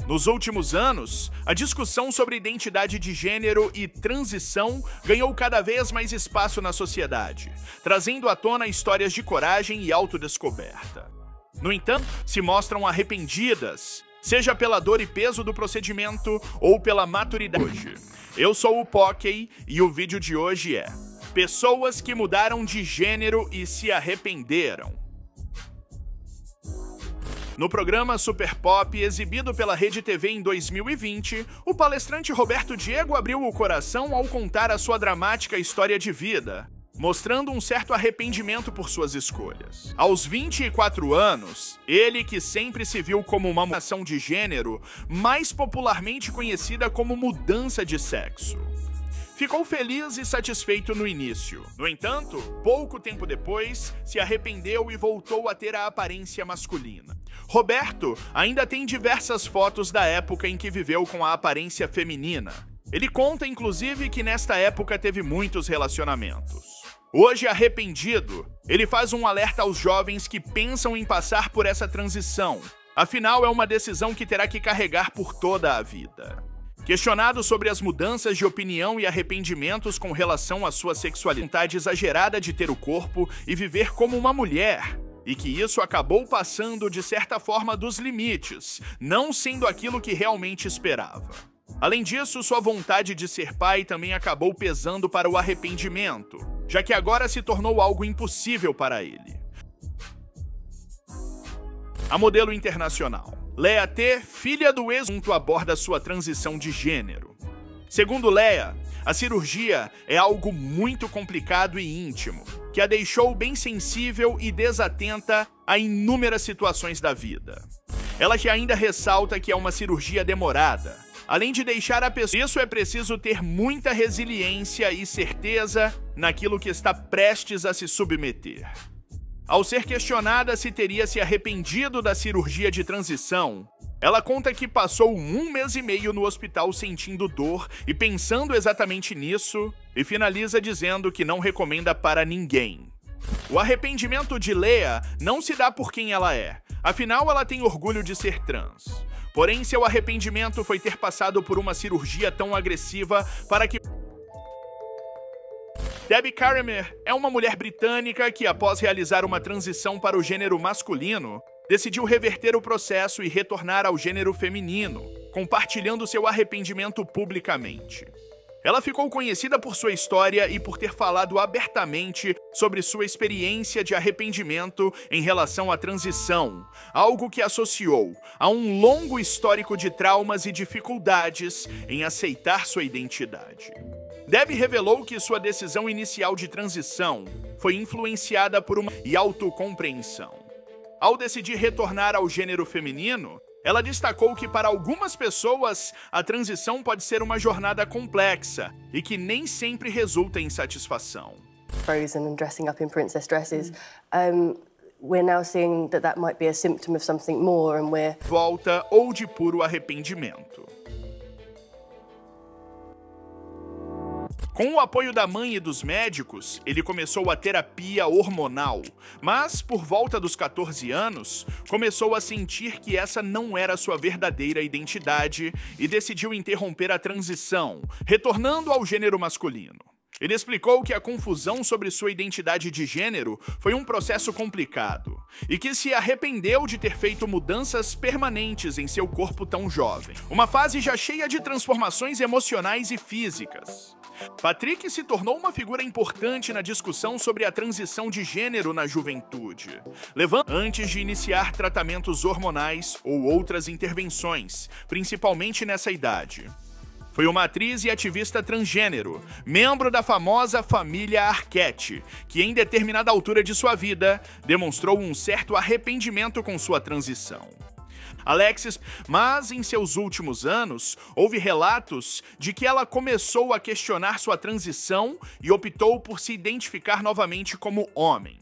Nos últimos anos, a discussão sobre identidade de gênero e transição ganhou cada vez mais espaço na sociedade, trazendo à tona histórias de coragem e autodescoberta. No entanto, se mostram arrependidas, seja pela dor e peso do procedimento ou pela maturidade. Eu sou o Pockey e o vídeo de hoje é Pessoas que mudaram de gênero e se arrependeram. No programa Super Pop, exibido pela Rede TV em 2020, o palestrante Roberto Diego abriu o coração ao contar a sua dramática história de vida, mostrando um certo arrependimento por suas escolhas. Aos 24 anos, ele, que sempre se viu como uma mudança de gênero, mais popularmente conhecida como mudança de sexo, ficou feliz e satisfeito no início. No entanto, pouco tempo depois, se arrependeu e voltou a ter a aparência masculina. Roberto ainda tem diversas fotos da época em que viveu com a aparência feminina. Ele conta, inclusive, que nesta época teve muitos relacionamentos. Hoje arrependido, ele faz um alerta aos jovens que pensam em passar por essa transição. Afinal, é uma decisão que terá que carregar por toda a vida. Questionado sobre as mudanças de opinião e arrependimentos com relação à sua sexualidade exagerada de ter o corpo e viver como uma mulher, e que isso acabou passando de certa forma dos limites, não sendo aquilo que realmente esperava. Além disso, sua vontade de ser pai também acabou pesando para o arrependimento, já que agora se tornou algo impossível para ele. A modelo internacional Lea T, filha do ex-junto, aborda sua transição de gênero. Segundo Lea, a cirurgia é algo muito complicado e íntimo, que a deixou bem sensível e desatenta a inúmeras situações da vida. Ela que ainda ressalta que é uma cirurgia demorada, além de deixar a pessoa... Isso é preciso ter muita resiliência e certeza naquilo que está prestes a se submeter. Ao ser questionada se teria se arrependido da cirurgia de transição, ela conta que passou 1 mês e meio no hospital sentindo dor e pensando exatamente nisso, e finaliza dizendo que não recomenda para ninguém. O arrependimento de Lea não se dá por quem ela é, afinal ela tem orgulho de ser trans. Porém, seu arrependimento foi ter passado por uma cirurgia tão agressiva para que... Debbie Caramer é uma mulher britânica que, após realizar uma transição para o gênero masculino, decidiu reverter o processo e retornar ao gênero feminino, compartilhando seu arrependimento publicamente. Ela ficou conhecida por sua história e por ter falado abertamente sobre sua experiência de arrependimento em relação à transição, algo que associou a um longo histórico de traumas e dificuldades em aceitar sua identidade. Debbie revelou que sua decisão inicial de transição foi influenciada por uma autocompreensão. Ao decidir retornar ao gênero feminino, ela destacou que para algumas pessoas a transição pode ser uma jornada complexa e que nem sempre resulta em satisfação. Frozen and dressing up in princess dresses. We're now seeing that might be a symptom of something more and we're... Volta ou de puro arrependimento. Com o apoio da mãe e dos médicos, ele começou a terapia hormonal, mas, por volta dos 14 anos, começou a sentir que essa não era sua verdadeira identidade e decidiu interromper a transição, retornando ao gênero masculino. Ele explicou que a confusão sobre sua identidade de gênero foi um processo complicado e que se arrependeu de ter feito mudanças permanentes em seu corpo tão jovem. Uma fase já cheia de transformações emocionais e físicas. Patrick se tornou uma figura importante na discussão sobre a transição de gênero na juventude, antes de iniciar tratamentos hormonais ou outras intervenções, principalmente nessa idade. Foi uma atriz e ativista transgênero, membro da famosa família Arquette, que em determinada altura de sua vida demonstrou um certo arrependimento com sua transição. Alexis, mas em seus últimos anos, houve relatos de que ela começou a questionar sua transição e optou por se identificar novamente como homem.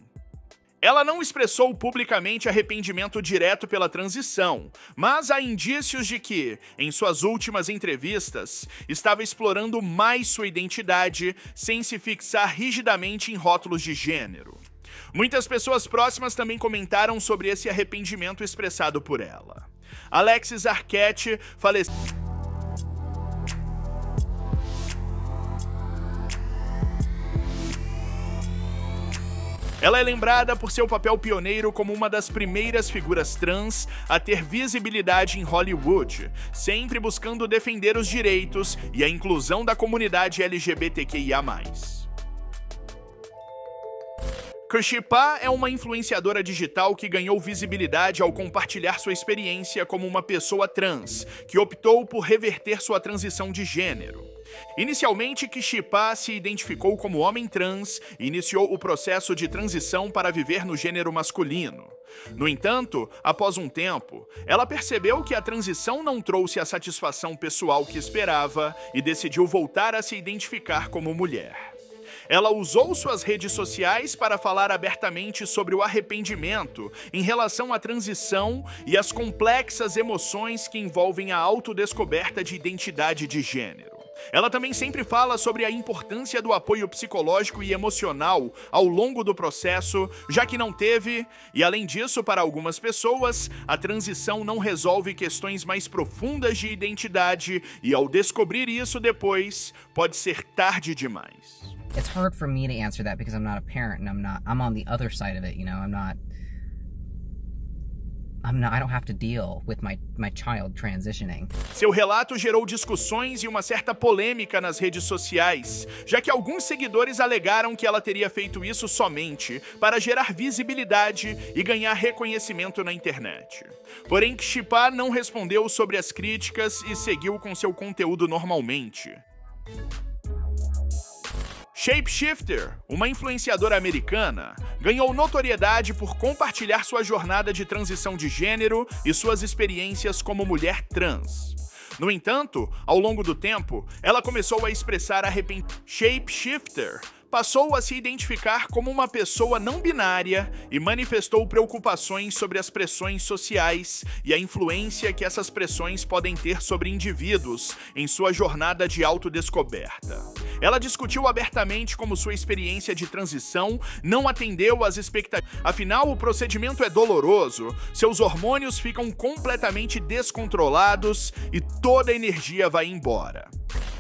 Ela não expressou publicamente arrependimento direto pela transição, mas há indícios de que, em suas últimas entrevistas, estava explorando mais sua identidade sem se fixar rigidamente em rótulos de gênero. Muitas pessoas próximas também comentaram sobre esse arrependimento expressado por ela. Alexis Arquette faleceu. Ela é lembrada por seu papel pioneiro como uma das primeiras figuras trans a ter visibilidade em Hollywood, sempre buscando defender os direitos e a inclusão da comunidade LGBTQIA+. Kshipa é uma influenciadora digital que ganhou visibilidade ao compartilhar sua experiência como uma pessoa trans, que optou por reverter sua transição de gênero. Inicialmente, Kshipa se identificou como homem trans e iniciou o processo de transição para viver no gênero masculino. No entanto, após um tempo, ela percebeu que a transição não trouxe a satisfação pessoal que esperava e decidiu voltar a se identificar como mulher. Ela usou suas redes sociais para falar abertamente sobre o arrependimento em relação à transição e as complexas emoções que envolvem a autodescoberta de identidade de gênero. Ela também sempre fala sobre a importância do apoio psicológico e emocional ao longo do processo, já que não teve, e além disso, para algumas pessoas, a transição não resolve questões mais profundas de identidade e ao descobrir isso depois, pode ser tarde demais. It's hard for me to answer that because I'm not a parent and I'm on the other side of it, you know. I don't have to deal with my child transitioning. Seu relato gerou discussões e uma certa polêmica nas redes sociais, já que alguns seguidores alegaram que ela teria feito isso somente para gerar visibilidade e ganhar reconhecimento na internet. Porém, Kshipa não respondeu sobre as críticas e seguiu com seu conteúdo normalmente. Shapeshifter, uma influenciadora americana, ganhou notoriedade por compartilhar sua jornada de transição de gênero e suas experiências como mulher trans. No entanto, ao longo do tempo, ela começou a expressar arrependimento. Shapeshifter passou a se identificar como uma pessoa não binária e manifestou preocupações sobre as pressões sociais e a influência que essas pressões podem ter sobre indivíduos em sua jornada de autodescoberta. Ela discutiu abertamente como sua experiência de transição não atendeu às expectativas. Afinal, o procedimento é doloroso, seus hormônios ficam completamente descontrolados e toda a energia vai embora.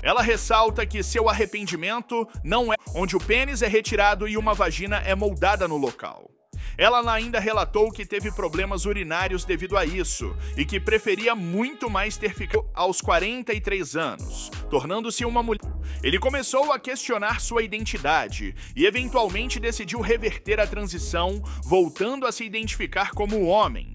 Ela ressalta que seu arrependimento não é onde o pênis é retirado e uma vagina é moldada no local. Ela ainda relatou que teve problemas urinários devido a isso e que preferia muito mais ter ficado aos 43 anos, tornando-se uma mulher. Ele começou a questionar sua identidade e eventualmente decidiu reverter a transição, voltando a se identificar como homem.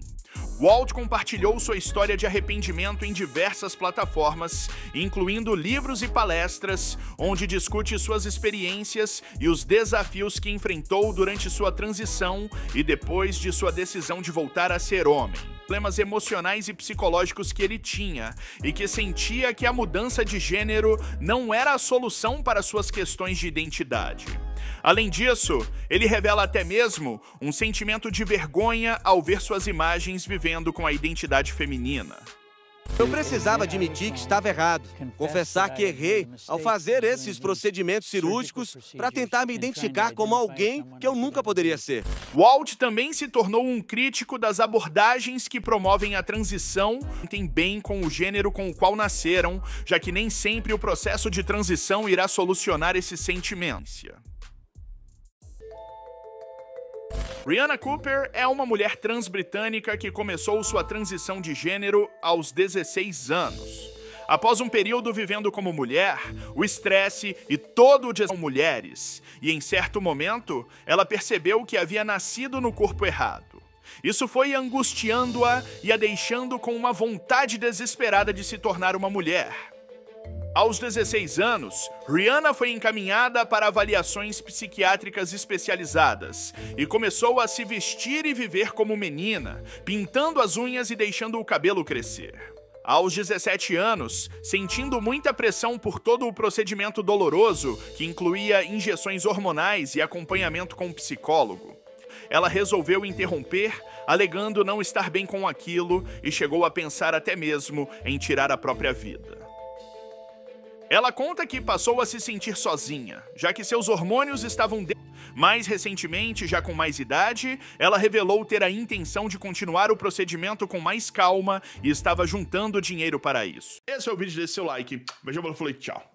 Walt compartilhou sua história de arrependimento em diversas plataformas, incluindo livros e palestras, onde discute suas experiências e os desafios que enfrentou durante sua transição e depois de sua decisão de voltar a ser homem. Problemas emocionais e psicológicos que ele tinha e que sentia que a mudança de gênero não era a solução para suas questões de identidade. Além disso, ele revela até mesmo um sentimento de vergonha ao ver suas imagens vivendo com a identidade feminina. Eu precisava admitir que estava errado, confessar que errei ao fazer esses procedimentos cirúrgicos para tentar me identificar como alguém que eu nunca poderia ser. Walt também se tornou um crítico das abordagens que promovem a transição e tem bem com o gênero com o qual nasceram, já que nem sempre o processo de transição irá solucionar esse sentimento. Rihanna Cooper é uma mulher trans britânica que começou sua transição de gênero aos 16 anos. Após um período vivendo como mulher, o estresse e todo o desafio com mulheres, e em certo momento, ela percebeu que havia nascido no corpo errado. Isso foi angustiando-a e a deixando com uma vontade desesperada de se tornar uma mulher. Aos 16 anos, Rihanna foi encaminhada para avaliações psiquiátricas especializadas e começou a se vestir e viver como menina, pintando as unhas e deixando o cabelo crescer. Aos 17 anos, sentindo muita pressão por todo o procedimento doloroso, que incluía injeções hormonais e acompanhamento com um psicólogo, ela resolveu interromper, alegando não estar bem com aquilo e chegou a pensar até mesmo em tirar a própria vida. Ela conta que passou a se sentir sozinha, já que seus hormônios estavam Mais recentemente, já com mais idade, ela revelou ter a intenção de continuar o procedimento com mais calma e estava juntando dinheiro para isso. Esse é o vídeo, desse seu like. Beijão, falou, tchau.